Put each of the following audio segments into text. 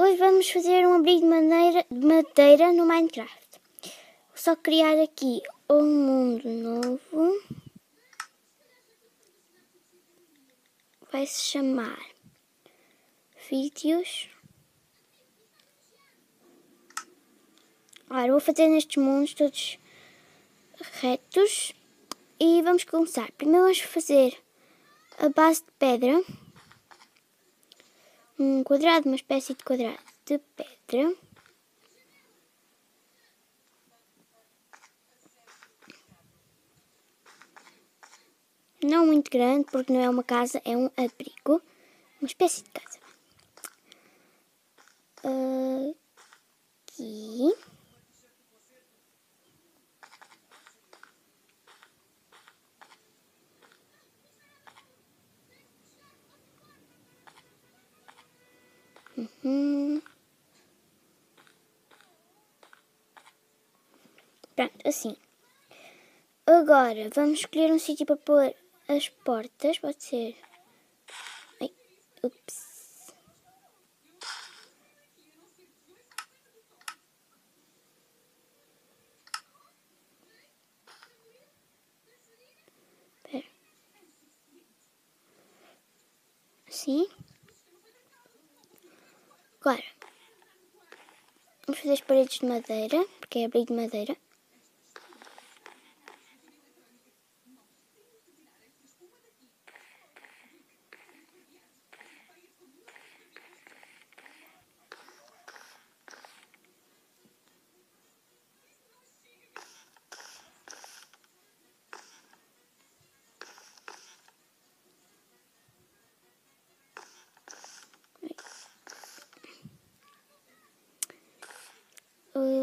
Hoje vamos fazer um abrigo de madeira no Minecraft. Vou só criar aqui um mundo novo. Vai se chamar Vídeos. Agora vou fazer nestes mundos todos retos. E vamos começar. Primeiro vamos fazer a base de pedra. Um quadrado, uma espécie de quadrado de pedra. Não muito grande, porque não é uma casa, é um abrigo. Uma espécie de casa. Aqui. Pronto, assim. Agora vamos escolher um sítio para pôr as portas. Pode ser. Ai, ups. Espera. Assim. Agora vamos fazer as paredes de madeira, porque é abrigo de madeira.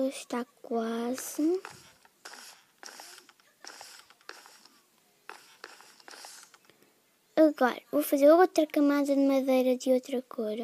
Está quase. Agora vou fazer outra camada de madeira de outra cor.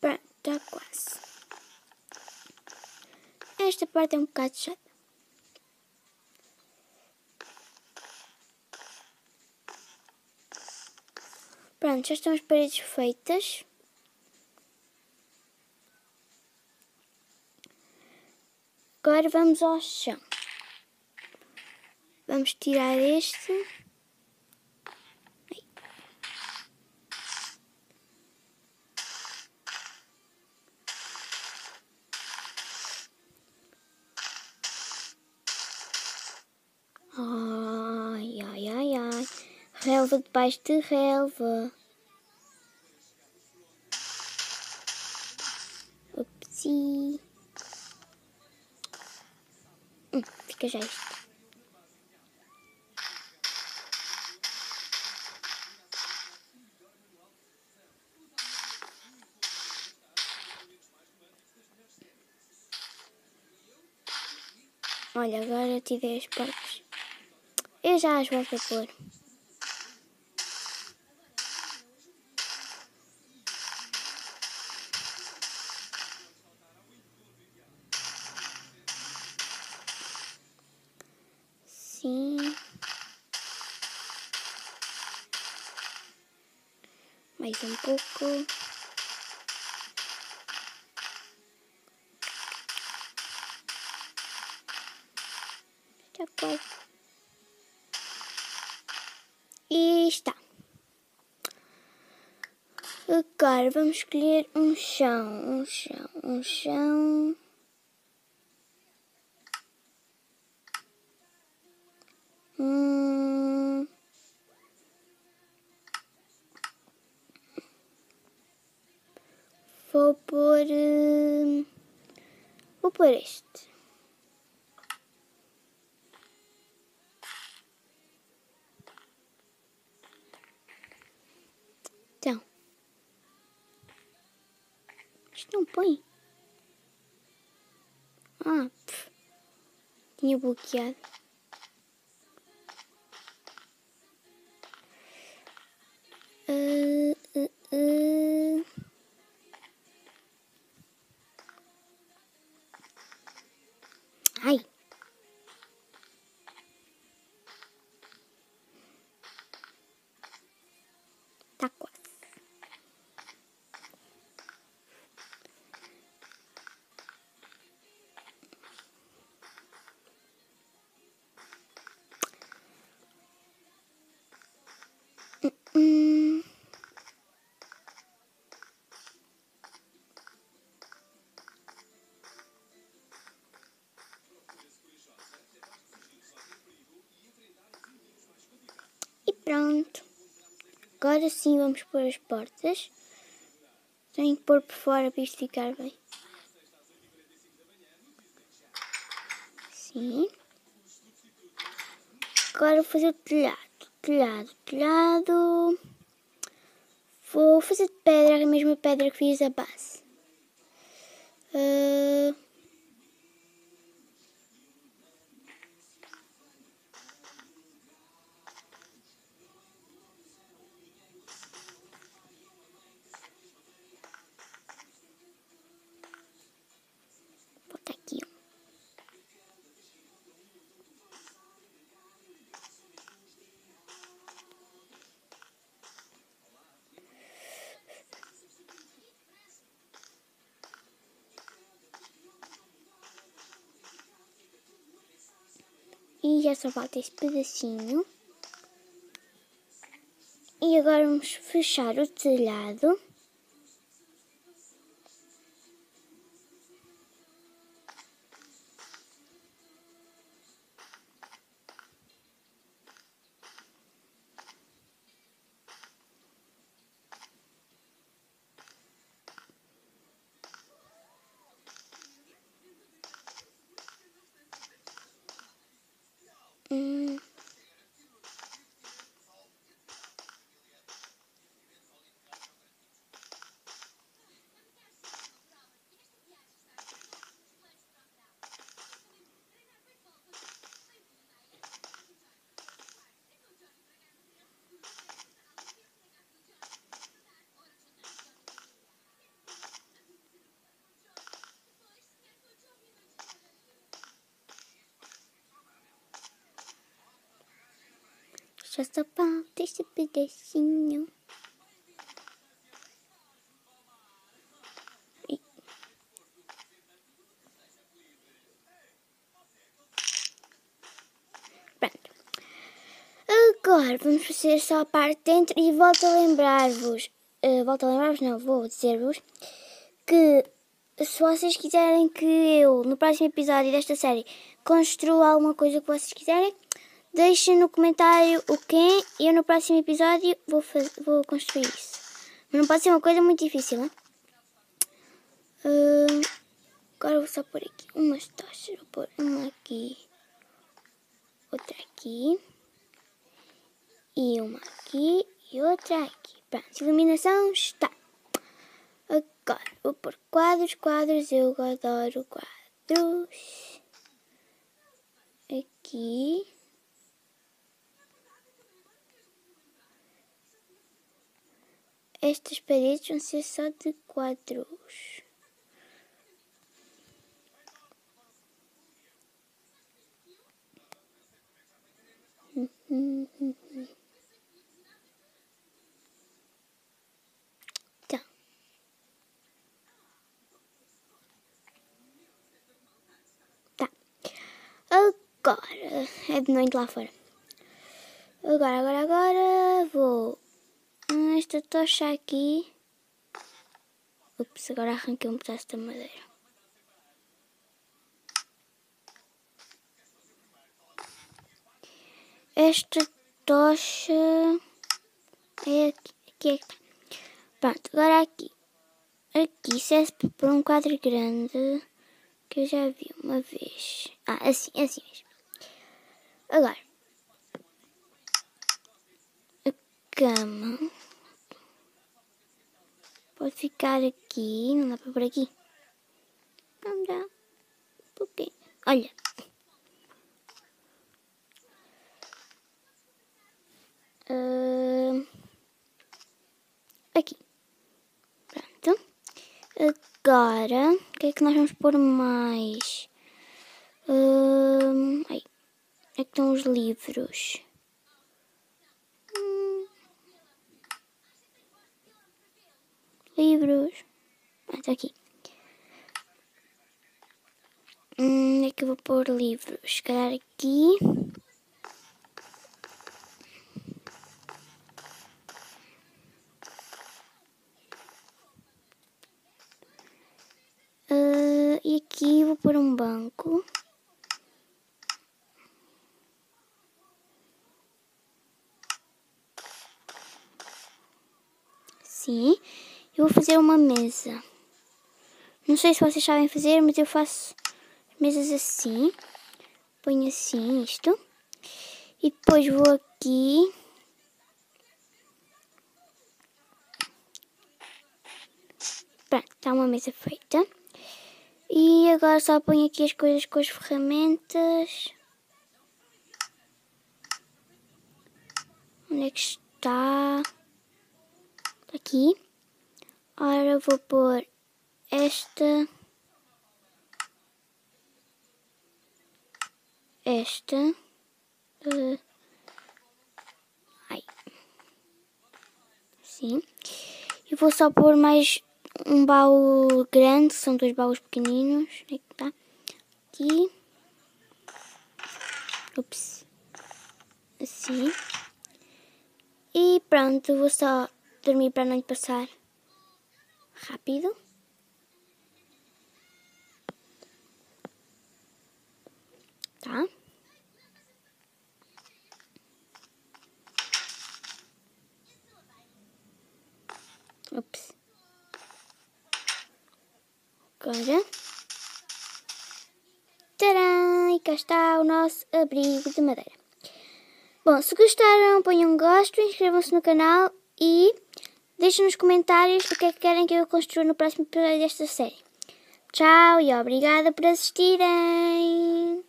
Pronto, está quase. Esta parte é um bocado chata. Pronto, já estão as paredes feitas. Agora vamos ao chão. Vamos tirar este. Ai, ai, ai, ai. Relva debaixo de relva. Upsi. Fica já isto. Olha, agora tirei as portas. Eu já as volto a pôr. Sim. Mais um pouco. Já quase. E está. Agora vamos escolher um chão. Vou pôr este. Então, Isto não põe. Ah, tinha bloqueado. Ai. Tá quase. E pronto. Agora sim vamos pôr as portas. Tenho que pôr por fora para isto ficar bem. Sim. Agora vou fazer o telhado. Telhado. Vou fazer de pedra, a mesma pedra que fiz a base. Vou botar aqui um. E já só falta esse pedacinho. E agora vamos fechar o telhado. Já só falta este pedacinho. Pronto. Agora vamos fazer só a parte de dentro e volto a lembrar-vos. Não, vou dizer-vos que se vocês quiserem que eu, no próximo episódio desta série, construa alguma coisa que vocês quiserem, deixem no comentário o quê e eu no próximo episódio vou construir isso. Mas não pode ser uma coisa muito difícil, né? Agora vou só pôr aqui umas tochas. Vou pôr uma aqui, outra aqui, e uma aqui e outra aqui. Pronto, iluminação está. Agora vou pôr quadros, eu adoro quadros. Aqui. Estas paredes vão ser só de quadros. Tá. Tá. Agora é de noite lá fora. Agora vou esta tocha aqui. Ups, agora arranquei um pedaço da madeira. Esta tocha é aqui. Pronto, agora aqui. Aqui serve para um quadro grande que eu já vi uma vez. Assim mesmo. Agora, a cama. Pode ficar aqui. Não dá para pôr aqui. Não dá. Por quê? Olha. Aqui. Pronto. Agora, o que é que nós vamos pôr mais? Aí. É que estão os livros. Livros. Está aqui. É que eu vou pôr livros. Se calhar aqui. E aqui vou pôr um banco. Sim. Eu vou fazer uma mesa. Não sei se vocês sabem fazer, mas eu faço mesas assim. Ponho assim isto. E depois vou aqui. Pronto, está uma mesa feita. E agora só ponho aqui as coisas com as ferramentas. Onde é que está? Aqui. Ora, vou pôr esta. Sim. E vou só pôr mais um baú grande, são 2 baús pequeninos. Onde é que tá? Aqui. Ups. Assim. E pronto, vou só dormir para não lhe passar rápido. Tá? Ups. Agora. Tcharam! E cá está o nosso abrigo de madeira. Bom, se gostaram, ponham um gosto, inscrevam-se no canal e deixem nos comentários o que é que querem que eu construa no próximo episódio desta série. Tchau e obrigada por assistirem!